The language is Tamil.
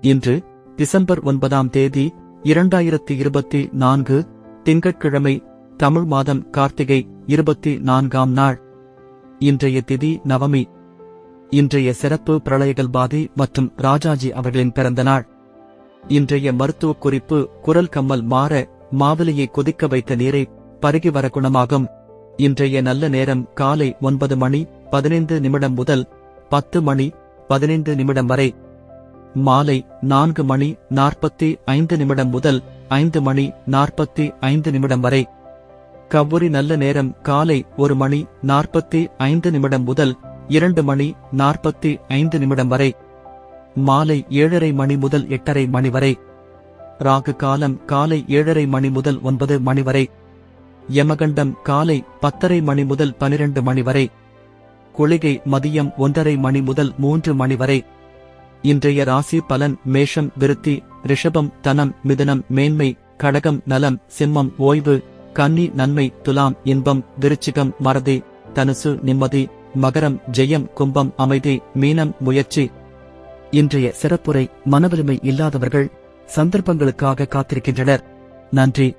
இன்று டிசம்பர் 9ஆம் தேதி 2024 திங்கட்கிழமை, தமிழ் மாதம் கார்த்திகை 24ஆம் நாள். இன்றைய திதி நவமி. இன்றைய சிறப்பு பிரளயகல்பாதி மற்றும் ராஜாஜி அவர்களின் பிறந்த நாள். இன்றைய மருத்துவக் குறிப்பு: குரல் கம்மல் மாற மாவிலையை கொதிக்க வைத்த நீரை பருகி வர குணமாகும். இன்றைய நல்ல நேரம் காலை 9 மணி 15 நிமிடம் முதல் 10 மணி 15 நிமிடம் வரை. மாலை 4 மணி 45 நிமிடம் முதல் 5 மணி 45 நிமிடம் வரை. கவ்வூரி நல்ல நேரம் காலை 1 மணி 45 நிமிடம் முதல் 2 மணி 45 நிமிடம் வரை. மாலை 7:30 மணி முதல் 8:30 மணி வரை. ராகு காலம் காலை 7:30 மணி முதல் 9 மணி வரை. யமகண்டம் காலை 10:30 மணி முதல் 12 மணி வரை. குளிகை மதியம் 1:30 மணி முதல் 3 மணி வரை. இன்றைய ராசி பலன்: மேஷம் விருத்தி, ரிஷபம் தனம், மிதுனம் மேன்மை, கடகம் நலம், சிம்மம் ஓய்வு, கன்னி நன்மை, துலாம் இன்பம், விருச்சிகம் மறதி, தனுசு நிம்மதி, மகரம் ஜெயம், கும்பம் அமைதி, மீனம் முயற்சி. இன்றைய சிறப்புரை: மனவலிமை இல்லாதவர்கள் சந்தர்ப்பங்களுக்காக காத்திருக்கின்றனர். நன்றி.